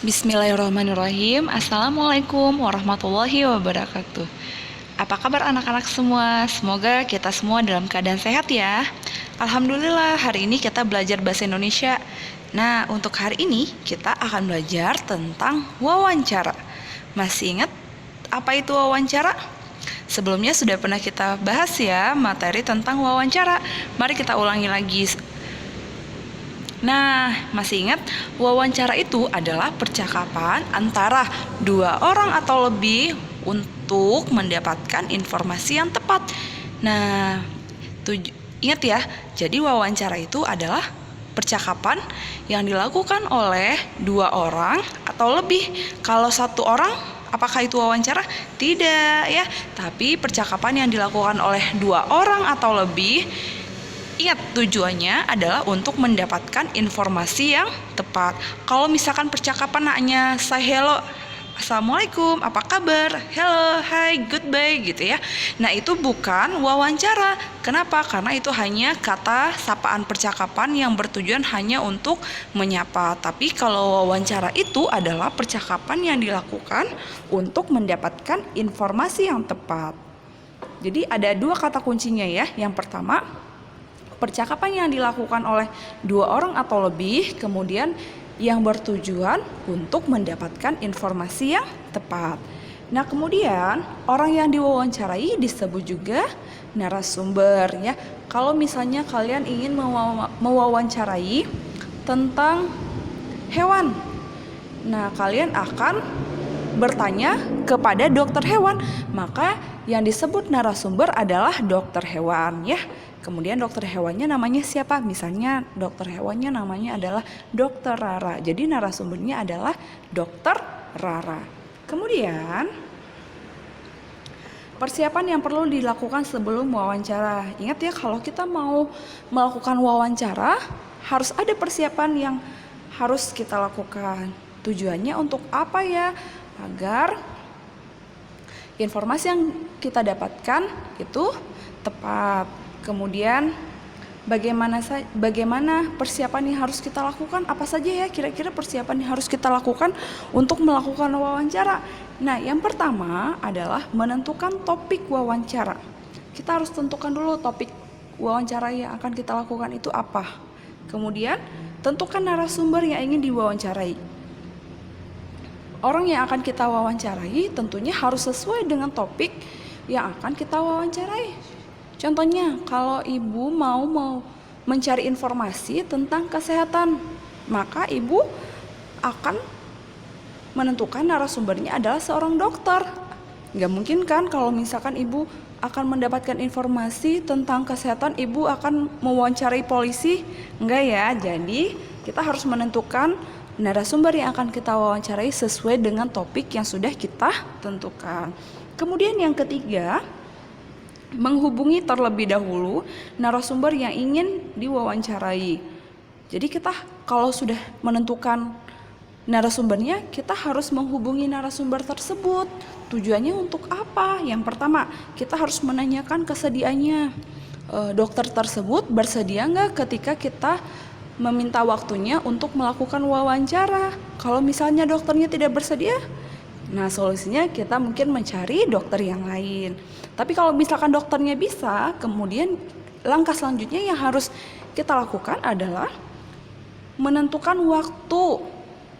Bismillahirrahmanirrahim. Assalamualaikum warahmatullahi wabarakatuh. Apa kabar anak-anak semua? Semoga kita semua dalam keadaan sehat ya. Alhamdulillah, hari ini kita belajar bahasa Indonesia. Nah, untuk hari ini kita akan belajar tentang wawancara. Masih ingat apa itu wawancara? Sebelumnya sudah pernah kita bahas ya materi tentang wawancara. Mari kita ulangi lagi. Nah, masih ingat? Wawancara itu adalah percakapan antara dua orang atau lebih untuk mendapatkan informasi yang tepat. Nah, ingat ya, jadi wawancara itu adalah percakapan yang dilakukan oleh dua orang atau lebih. Kalau satu orang, apakah itu wawancara? Tidak ya, tapi percakapan yang dilakukan oleh dua orang atau lebih. Ingat, tujuannya adalah untuk mendapatkan informasi yang tepat. Kalau misalkan percakapan hanya say hello, assalamualaikum, apa kabar, hello, hi, goodbye gitu ya. Nah, itu bukan wawancara. Kenapa? Karena itu hanya kata sapaan percakapan yang bertujuan hanya untuk menyapa. Tapi kalau wawancara itu adalah percakapan yang dilakukan untuk mendapatkan informasi yang tepat. Jadi ada dua kata kuncinya ya. Yang pertama, percakapan yang dilakukan oleh dua orang atau lebih, kemudian yang bertujuan untuk mendapatkan informasi yang tepat. Nah, kemudian orang yang diwawancarai disebut juga narasumber ya. Kalau misalnya kalian ingin mewawancarai tentang hewan, nah kalian akan bertanya kepada dokter hewan, maka yang disebut narasumber adalah dokter hewan ya. Kemudian dokter hewannya namanya siapa? Misalnya dokter hewannya namanya adalah dokter Rara. Jadi narasumbernya adalah dokter Rara. Kemudian persiapan yang perlu dilakukan sebelum wawancara. Ingat ya, kalau kita mau melakukan wawancara harus ada persiapan yang harus kita lakukan. Tujuannya untuk apa ya? Agar informasi yang kita dapatkan itu tepat. Kemudian bagaimana persiapan yang harus kita lakukan? Apa saja ya kira-kira persiapan yang harus kita lakukan untuk melakukan wawancara? Nah, yang pertama adalah menentukan topik wawancara. Kita harus tentukan dulu topik wawancara yang akan kita lakukan itu apa. Kemudian tentukan narasumber yang ingin diwawancarai. Orang yang akan kita wawancarai tentunya harus sesuai dengan topik yang akan kita wawancarai. Contohnya, kalau ibu mau mencari informasi tentang kesehatan, maka ibu akan menentukan narasumbernya adalah seorang dokter. Nggak mungkin kan kalau misalkan ibu akan mendapatkan informasi tentang kesehatan, ibu akan mewawancarai polisi? Enggak ya, jadi kita harus menentukan narasumber yang akan kita wawancarai sesuai dengan topik yang sudah kita tentukan. Kemudian yang ketiga, menghubungi terlebih dahulu narasumber yang ingin diwawancarai. Jadi kita kalau sudah menentukan narasumbernya, kita harus menghubungi narasumber tersebut. Tujuannya untuk apa? Yang pertama, kita harus menanyakan kesediaannya. Dokter tersebut bersedia nggak ketika kita meminta waktunya untuk melakukan wawancara? Kalau misalnya dokternya tidak bersedia, nah solusinya kita mungkin mencari dokter yang lain. Tapi kalau misalkan dokternya bisa, kemudian langkah selanjutnya yang harus kita lakukan adalah menentukan waktu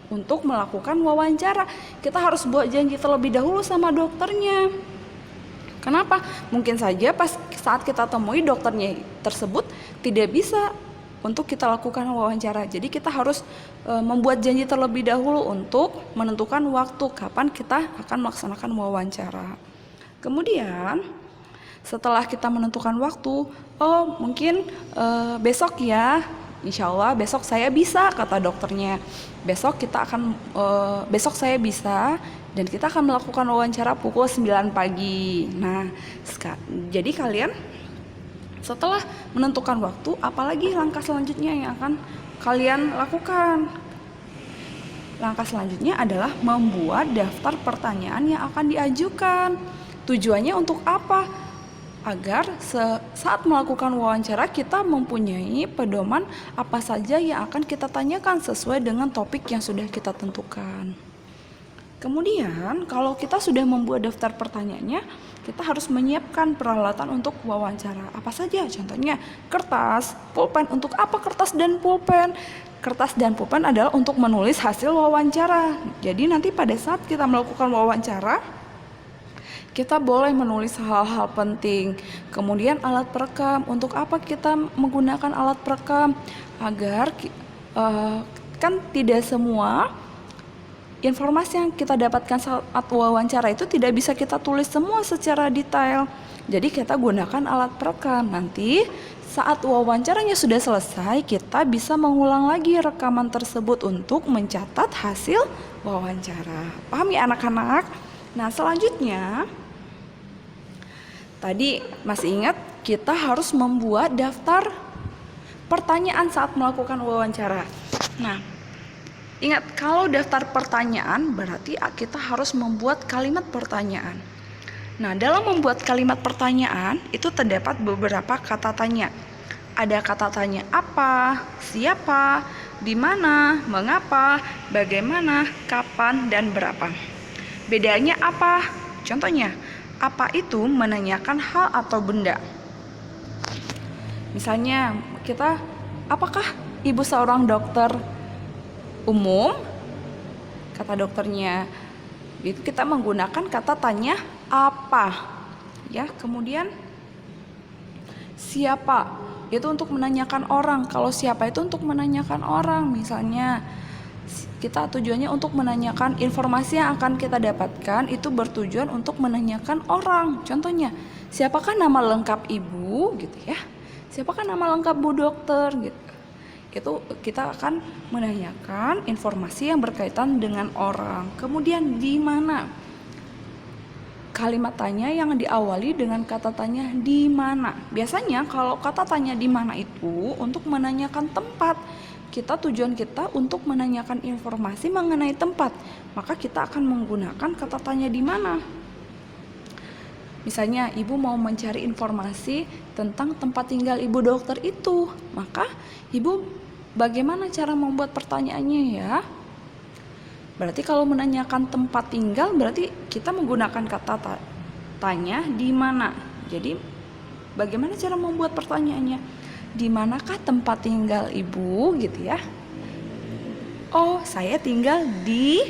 untuk melakukan wawancara. Kita harus buat janji terlebih dahulu sama dokternya. Kenapa? Mungkin saja pas saat kita temui dokternya tersebut tidak bisa untuk kita lakukan wawancara. Jadi kita harus membuat janji terlebih dahulu untuk menentukan waktu kapan kita akan melaksanakan wawancara. Kemudian setelah kita menentukan waktu, mungkin besok ya, insya Allah besok saya bisa, kata dokternya. Besok saya bisa dan kita akan melakukan wawancara pukul 9 pagi. Nah, jadi kalian setelah menentukan waktu, apalagi langkah selanjutnya yang akan kalian lakukan? Langkah selanjutnya adalah membuat daftar pertanyaan yang akan diajukan. Tujuannya untuk apa? agar saat melakukan wawancara kita mempunyai pedoman apa saja yang akan kita tanyakan sesuai dengan topik yang sudah kita tentukan. Kemudian kalau kita sudah membuat daftar pertanyaannya, kita harus menyiapkan peralatan untuk wawancara. Apa saja? Contohnya kertas, pulpen. Untuk apa kertas dan pulpen? Kertas dan pulpen adalah untuk menulis hasil wawancara. Jadi nanti pada saat kita melakukan wawancara, kita boleh menulis hal-hal penting. Kemudian alat perekam. Untuk apa kita menggunakan alat perekam? Agar kan tidak semua informasi yang kita dapatkan saat wawancara itu tidak bisa kita tulis semua secara detail. Jadi kita gunakan alat perekam. Nanti saat wawancaranya sudah selesai, kita bisa mengulang lagi rekaman tersebut untuk mencatat hasil wawancara. Paham ya anak-anak? Nah, selanjutnya tadi masih ingat kita harus membuat daftar pertanyaan saat melakukan wawancara. Nah, ingat kalau daftar pertanyaan berarti kita harus membuat kalimat pertanyaan. Nah, dalam membuat kalimat pertanyaan itu terdapat beberapa kata tanya. Ada kata tanya apa, siapa, di mana, mengapa, bagaimana, kapan, dan berapa. Bedanya apa? Contohnya, apa itu menanyakan hal atau benda. Misalnya kita, apakah ibu seorang dokter umum? Kata dokternya, itu kita menggunakan kata tanya apa. Ya, kemudian siapa? Itu untuk menanyakan orang. Kalau siapa itu untuk menanyakan orang. Misalnya kita tujuannya untuk menanyakan informasi yang akan kita dapatkan, itu bertujuan untuk menanyakan orang. Contohnya, siapakah nama lengkap ibu gitu ya? Siapakah nama lengkap bu dokter gitu. Itu kita akan menanyakan informasi yang berkaitan dengan orang. Kemudian di mana? Kalimat tanya yang diawali dengan kata tanya di mana. Biasanya kalau kata tanya di mana itu untuk menanyakan tempat. Tujuan kita untuk menanyakan informasi mengenai tempat, maka kita akan menggunakan kata tanya di mana. Misalnya ibu mau mencari informasi tentang tempat tinggal ibu dokter itu, maka ibu bagaimana cara membuat pertanyaannya ya? Berarti kalau menanyakan tempat tinggal berarti kita menggunakan kata tanya di mana. Jadi bagaimana cara membuat pertanyaannya? Di manakah tempat tinggal ibu gitu ya? Oh, saya tinggal di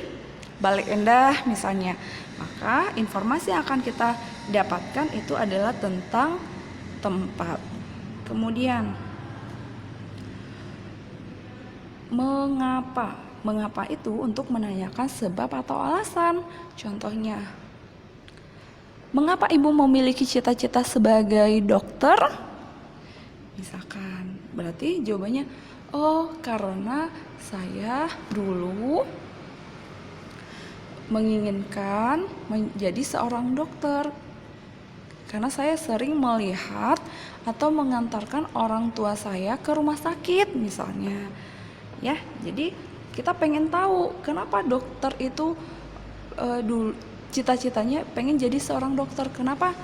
Bale Endah misalnya. Maka informasi yang akan kita dapatkan itu adalah tentang tempat. Kemudian mengapa? Mengapa itu untuk menanyakan sebab atau alasan. Contohnya, mengapa ibu memiliki cita-cita sebagai dokter? Misalkan, berarti jawabannya, oh karena saya dulu menginginkan menjadi seorang dokter. Karena saya sering melihat atau mengantarkan orang tua saya ke rumah sakit misalnya. Ya, jadi kita pengen tahu kenapa dokter itu dulu cita-citanya pengen jadi seorang dokter. Kenapa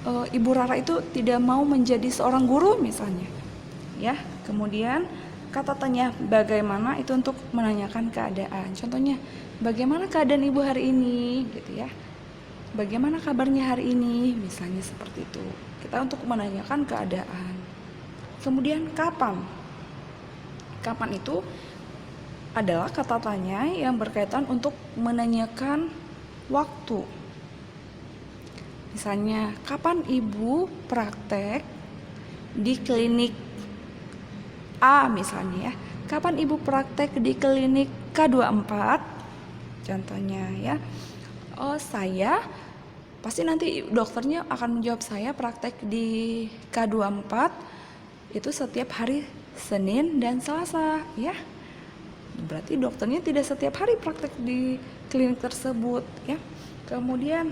Ibu Rara itu tidak mau menjadi seorang guru misalnya. Ya, kemudian kata tanya bagaimana itu untuk menanyakan keadaan. Contohnya, bagaimana keadaan ibu hari ini gitu ya. Bagaimana kabarnya hari ini misalnya seperti itu. Kita untuk menanyakan keadaan. Kemudian kapan? Kapan itu adalah kata tanya yang berkaitan untuk menanyakan waktu. Misalnya, kapan ibu praktek di klinik A misalnya ya. Kapan ibu praktek di klinik K24? Contohnya ya. Oh, saya pasti nanti dokternya akan menjawab saya praktek di K24 itu setiap hari Senin dan Selasa ya. Berarti dokternya tidak setiap hari praktek di klinik tersebut ya. Kemudian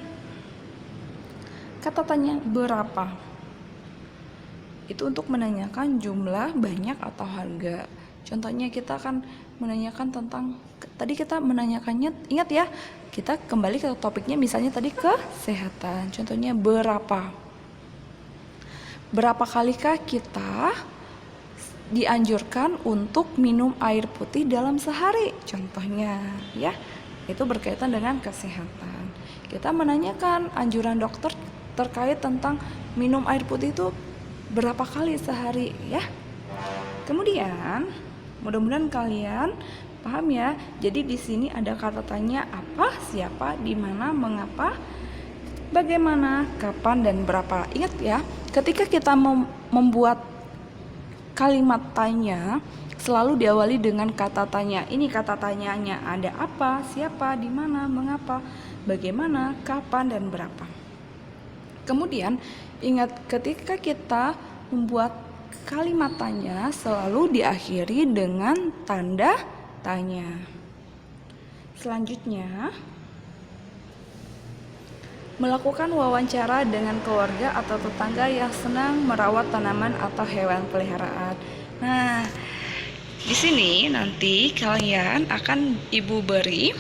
kata tanya berapa? Itu untuk menanyakan jumlah, banyak atau harga. Contohnya kita akan menanyakan tentang, tadi kita menanyakannya, ingat ya, kita kembali ke topiknya misalnya tadi kesehatan. Contohnya berapa? berapa kalikah kita dianjurkan untuk minum air putih dalam sehari? Contohnya ya, itu berkaitan dengan kesehatan. Kita menanyakan anjuran dokter terkait tentang minum air putih itu berapa kali sehari ya. Kemudian mudah-mudahan kalian paham ya. Jadi di sini ada kata tanya apa, siapa, di mana, mengapa, bagaimana, kapan, dan berapa. Ingat ya, ketika kita membuat kalimat tanya selalu diawali dengan kata tanya. Ini kata tanyanya ada apa, siapa, di mana, mengapa, bagaimana, kapan, dan berapa. Kemudian ingat ketika kita membuat kalimat tanya selalu diakhiri dengan tanda tanya. Selanjutnya, melakukan wawancara dengan keluarga atau tetangga yang senang merawat tanaman atau hewan peliharaan. Nah, di sini nanti kalian akan ibu beri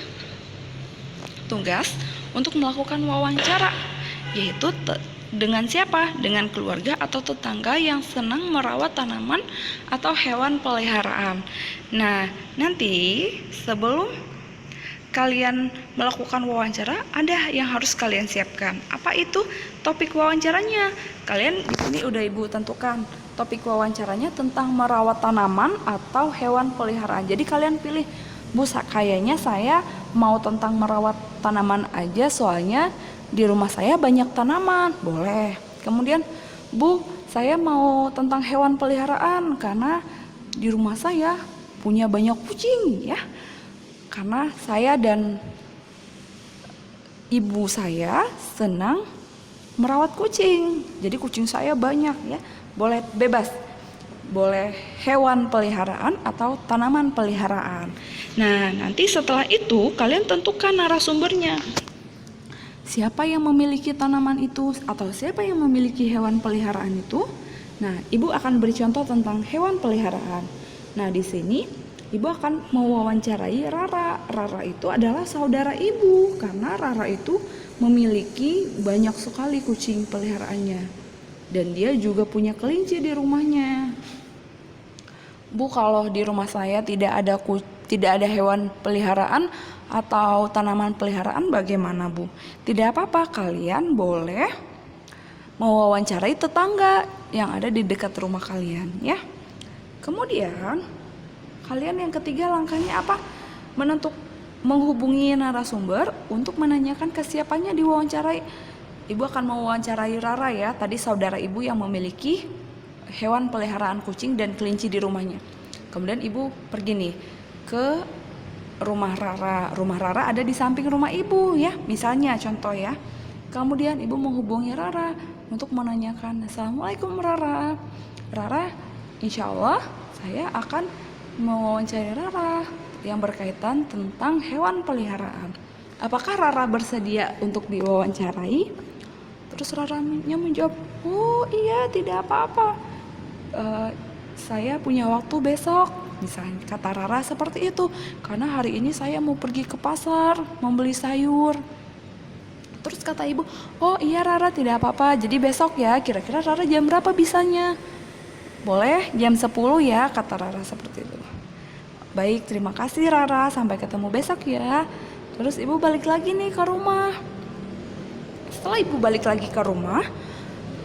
tugas untuk melakukan wawancara, yaitu dengan siapa? Dengan keluarga atau tetangga yang senang merawat tanaman atau hewan peliharaan. Nah, nanti sebelum kalian melakukan wawancara, ada yang harus kalian siapkan. Apa itu topik wawancaranya? Kalian di sini udah ibu tentukan. Topik wawancaranya tentang merawat tanaman atau hewan peliharaan. Jadi kalian pilih, Bu, kayaknya saya mau tentang merawat tanaman aja, soalnya di rumah saya banyak tanaman. Boleh. Kemudian, Bu, saya mau tentang hewan peliharaan karena di rumah saya punya banyak kucing ya. Karena saya dan ibu saya senang merawat kucing. Jadi kucing saya banyak ya. Boleh bebas. Boleh hewan peliharaan atau tanaman peliharaan. Nah, nanti setelah itu kalian tentukan narasumbernya. Siapa yang memiliki tanaman itu atau siapa yang memiliki hewan peliharaan itu? Nah, ibu akan beri contoh tentang hewan peliharaan. Nah, di sini ibu akan mewawancarai Rara. Rara itu adalah saudara ibu karena Rara itu memiliki banyak sekali kucing peliharaannya. Dan dia juga punya kelinci di rumahnya. Bu, kalau di rumah saya tidak ada hewan peliharaan atau tanaman peliharaan, bagaimana, Bu? Tidak apa-apa, kalian boleh mewawancarai tetangga yang ada di dekat rumah kalian ya. Kemudian kalian yang ketiga langkahnya apa? Menghubungi narasumber untuk menanyakan kesiapannya diwawancarai. Ibu akan mewawancarai Rara ya, tadi saudara ibu yang memiliki hewan peliharaan kucing dan kelinci di rumahnya. Kemudian ibu pergi nih ke rumah Rara. Rumah Rara ada di samping rumah ibu ya, misalnya contoh ya. Kemudian ibu menghubungi Rara untuk menanyakan, Assalamualaikum Rara. Rara, insya Allah saya akan mewawancarai Rara yang berkaitan tentang hewan peliharaan. Apakah Rara bersedia untuk diwawancarai? Terus Raranya menjawab, oh iya tidak apa-apa, saya punya waktu besok. Misalnya kata Rara seperti itu, karena hari ini saya mau pergi ke pasar membeli sayur. Terus kata ibu, oh iya Rara tidak apa-apa, jadi besok ya. Kira-kira Rara jam berapa bisanya? Boleh jam 10 ya, kata Rara seperti itu. Baik, terima kasih Rara, sampai ketemu besok ya. Terus ibu balik lagi nih ke rumah. Setelah ibu balik lagi ke rumah,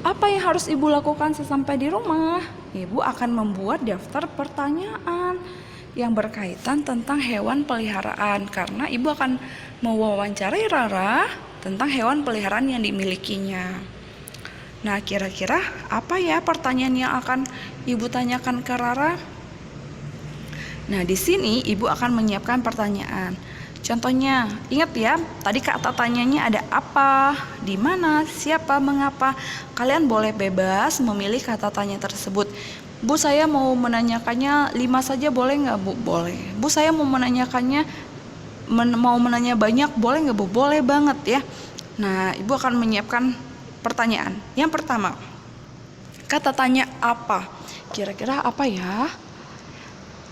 apa yang harus ibu lakukan sesampai di rumah? Ibu akan membuat daftar pertanyaan yang berkaitan tentang hewan peliharaan, karena ibu akan mewawancarai Rara tentang hewan peliharaan yang dimilikinya. Nah, kira-kira apa ya pertanyaan yang akan ibu tanyakan ke Rara? Nah, di sini ibu akan menyiapkan pertanyaan. Contohnya, ingat ya, tadi kata tanyanya ada apa, di mana, siapa, mengapa. Kalian boleh bebas memilih kata tanya tersebut. Bu, saya mau menanyakannya 5 saja boleh nggak, Bu? Boleh. Bu, saya mau menanyakannya mau menanya banyak, boleh nggak, Bu? Boleh banget ya. Nah, ibu akan menyiapkan pertanyaan. Yang pertama, kata tanya apa? Kira-kira apa ya?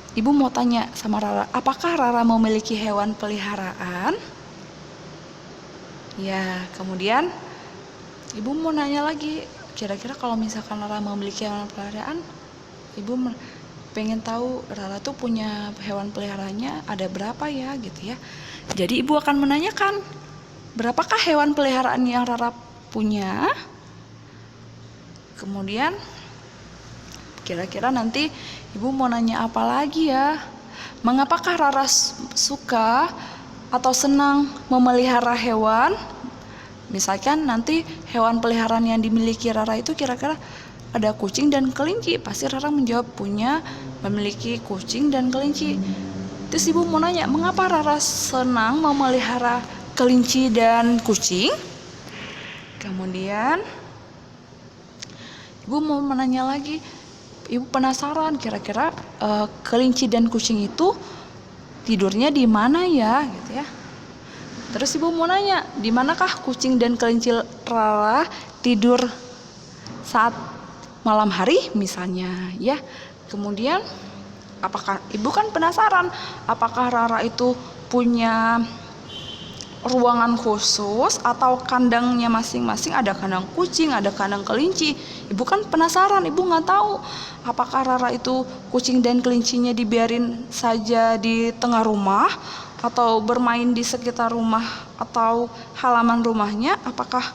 Ibu mau tanya sama Rara, apakah Rara memiliki hewan peliharaan? Ya, kemudian ibu mau nanya lagi, kira-kira kalau misalkan Rara memiliki hewan peliharaan, ibu pengen tahu Rara tuh punya hewan peliharaannya ada berapa ya gitu ya. Jadi ibu akan menanyakan, berapakah hewan peliharaan yang Rara punya? Kemudian kira-kira nanti ibu mau nanya apa lagi ya? Mengapakah Rara suka atau senang memelihara hewan? Misalkan nanti hewan peliharaan yang dimiliki Rara itu kira-kira ada kucing dan kelinci. Pasti Rara menjawab memiliki kucing dan kelinci. Terus ibu mau nanya, mengapa Rara senang memelihara kelinci dan kucing? Kemudian ibu mau menanya lagi, ibu penasaran kira-kira kelinci dan kucing itu tidurnya di mana ya gitu ya. Terus ibu mau nanya, di manakah kucing dan kelinci Rara tidur saat malam hari misalnya ya. Kemudian apakah ibu kan penasaran, apakah Rara itu punya ruangan khusus atau kandangnya masing-masing, ada kandang kucing, ada kandang kelinci. Ibu kan penasaran, ibu nggak tahu apakah Rara itu kucing dan kelincinya dibiarin saja di tengah rumah atau bermain di sekitar rumah atau halaman rumahnya, apakah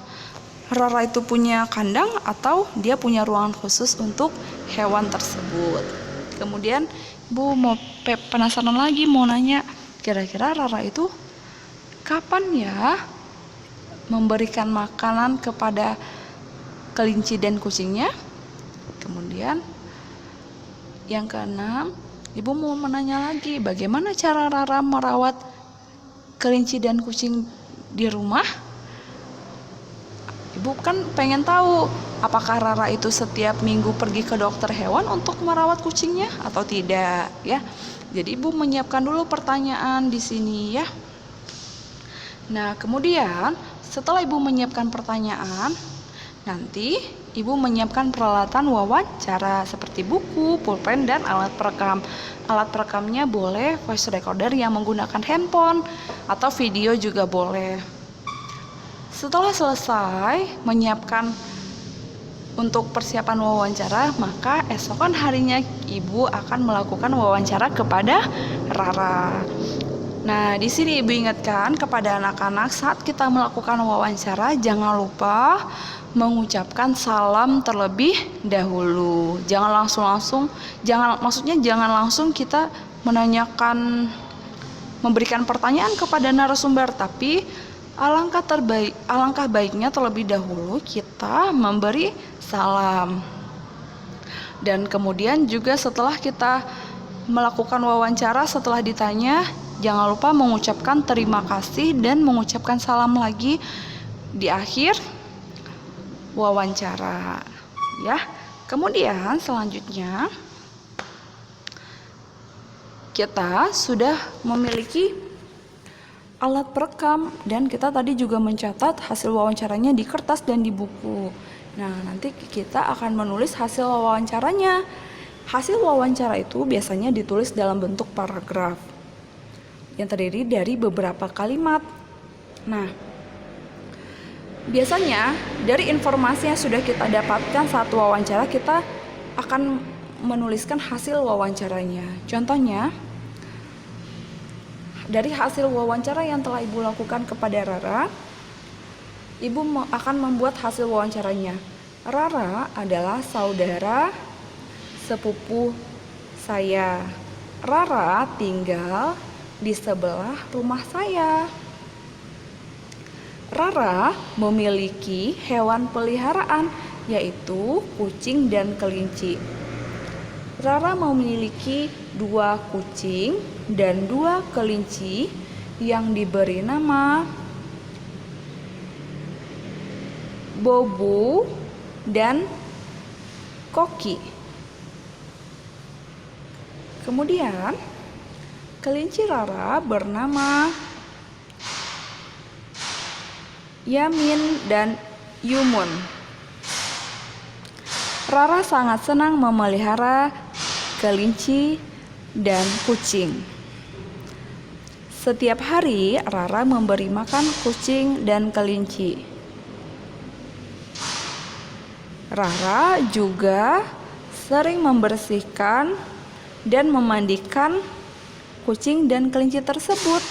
Rara itu punya kandang atau dia punya ruangan khusus untuk hewan tersebut. Kemudian ibu mau penasaran lagi, mau nanya kira-kira Rara itu kapan ya memberikan makanan kepada kelinci dan kucingnya. Kemudian yang keenam, ibu mau menanya lagi, bagaimana cara Rara merawat kelinci dan kucing di rumah? Ibu kan pengen tahu apakah Rara itu setiap minggu pergi ke dokter hewan untuk merawat kucingnya atau tidak ya. Jadi ibu menyiapkan dulu pertanyaan di sini ya. Nah, kemudian setelah ibu menyiapkan pertanyaan, nanti ibu menyiapkan peralatan wawancara seperti buku, pulpen, dan alat perekam. Alat perekamnya boleh voice recorder yang menggunakan handphone atau video juga boleh. Setelah selesai menyiapkan untuk persiapan wawancara, maka esokan harinya ibu akan melakukan wawancara kepada Rara. Nah, di sini ibu ingatkan kepada anak-anak saat kita melakukan wawancara jangan lupa mengucapkan salam terlebih dahulu. Jangan langsung kita memberikan pertanyaan kepada narasumber, tapi alangkah baiknya terlebih dahulu kita memberi salam. Dan kemudian juga setelah kita melakukan wawancara, setelah ditanya, jangan lupa mengucapkan terima kasih dan mengucapkan salam lagi di akhir wawancara ya. Kemudian selanjutnya kita sudah memiliki alat perekam dan kita tadi juga mencatat hasil wawancaranya di kertas dan di buku. Nah, nanti kita akan menulis hasil wawancaranya. Hasil wawancara itu biasanya ditulis dalam bentuk paragraf yang terdiri dari beberapa kalimat. Nah, biasanya dari informasi yang sudah kita dapatkan saat wawancara, kita akan menuliskan hasil wawancaranya. Contohnya, dari hasil wawancara yang telah ibu lakukan kepada Rara, ibu akan membuat hasil wawancaranya. Rara adalah saudara sepupu saya. Rara tinggal di sebelah rumah saya. Rara memiliki hewan peliharaan, yaitu kucing dan kelinci. Rara memiliki 2 kucing dan 2 kelinci yang diberi nama Bobo dan Koki. Kemudian kelinci Rara bernama Yamin dan Yumun. Rara sangat senang memelihara kelinci dan kucing. Setiap hari Rara memberi makan kucing dan kelinci. Rara juga sering membersihkan dan memandikan kucing dan kelinci tersebut.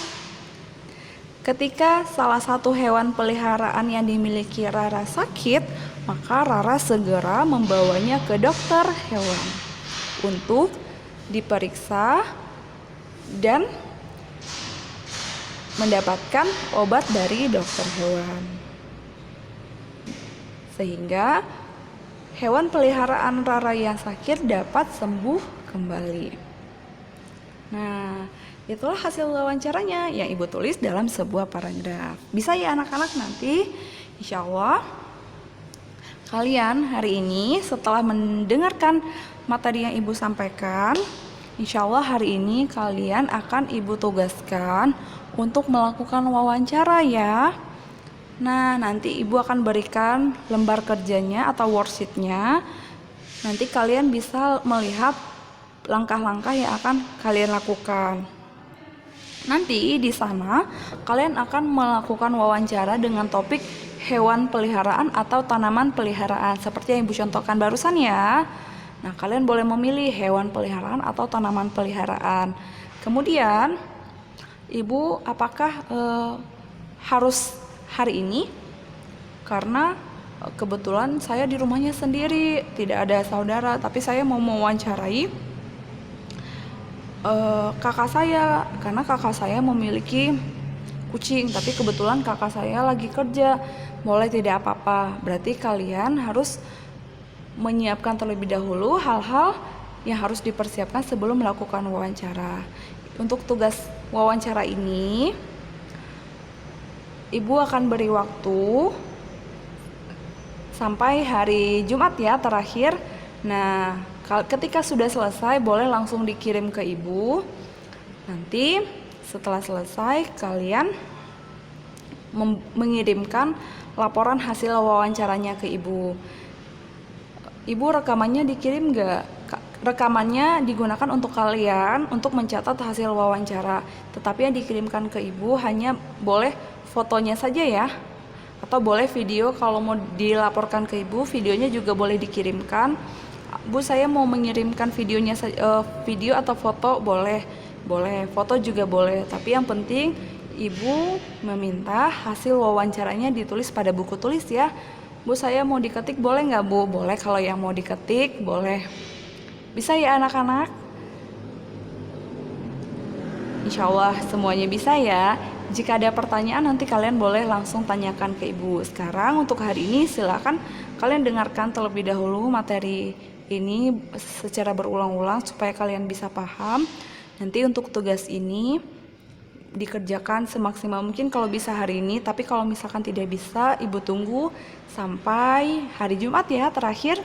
Ketika salah satu hewan peliharaan yang dimiliki Rara sakit, maka Rara segera membawanya ke dokter hewan untuk diperiksa dan mendapatkan obat dari dokter hewan, sehingga hewan peliharaan Rara yang sakit dapat sembuh kembali. Nah, itulah hasil wawancaranya yang Ibu tulis dalam sebuah paragraf. Bisa ya anak-anak, nanti insya Allah kalian hari ini setelah mendengarkan materi yang Ibu sampaikan, insya Allah hari ini kalian akan Ibu tugaskan untuk melakukan wawancara ya. Nah, nanti Ibu akan berikan lembar kerjanya atau worksheetnya. Nanti kalian bisa melihat langkah-langkah yang akan kalian lakukan. Nanti di sana kalian akan melakukan wawancara dengan topik hewan peliharaan atau tanaman peliharaan seperti yang Ibu contohkan barusan ya. Nah, kalian boleh memilih hewan peliharaan atau tanaman peliharaan. Kemudian Ibu apakah harus hari ini? Karena kebetulan saya di rumahnya sendiri, tidak ada saudara, tapi saya mau mewawancarai kakak saya, karena kakak saya memiliki kucing, tapi kebetulan kakak saya lagi kerja. Boleh tidak apa-apa, berarti kalian harus menyiapkan terlebih dahulu hal-hal yang harus dipersiapkan sebelum melakukan wawancara. Untuk tugas wawancara ini, Ibu akan beri waktu sampai hari Jumat ya terakhir. Nah, ketika sudah selesai boleh langsung dikirim ke Ibu. Nanti setelah selesai kalian mengirimkan laporan hasil wawancaranya ke Ibu. Ibu rekamannya dikirim nggak? Rekamannya digunakan untuk kalian untuk mencatat hasil wawancara. Tetapi yang dikirimkan ke Ibu hanya boleh fotonya saja ya. Atau boleh video, kalau mau dilaporkan ke Ibu, videonya juga boleh dikirimkan. Bu, saya mau mengirimkan videonya, video atau foto boleh, foto juga boleh. Tapi yang penting Ibu meminta hasil wawancaranya ditulis pada buku tulis ya. Bu, saya mau diketik boleh nggak Bu? Boleh, kalau yang mau diketik boleh. Bisa ya anak-anak? Insya Allah semuanya bisa ya. Jika ada pertanyaan nanti kalian boleh langsung tanyakan ke Ibu. Sekarang untuk hari ini silakan kalian dengarkan terlebih dahulu materi ini secara berulang-ulang supaya kalian bisa paham. Nanti untuk tugas ini dikerjakan semaksimal mungkin kalau bisa hari ini, tapi kalau misalkan tidak bisa, Ibu tunggu sampai hari Jumat ya terakhir.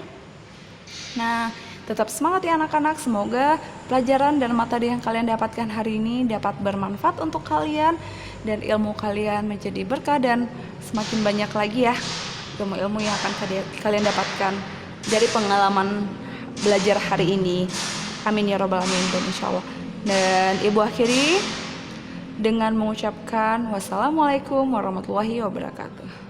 Nah, tetap semangat ya anak-anak. Semoga pelajaran dan materi yang kalian dapatkan hari ini dapat bermanfaat untuk kalian dan ilmu kalian menjadi berkah dan semakin banyak lagi ya ilmu-ilmu yang akan kalian dapatkan dari pengalaman belajar hari ini. Amin ya robbal alamin dan insya Allah. Dan Ibu akhiri dengan mengucapkan wassalamualaikum warahmatullahi wabarakatuh.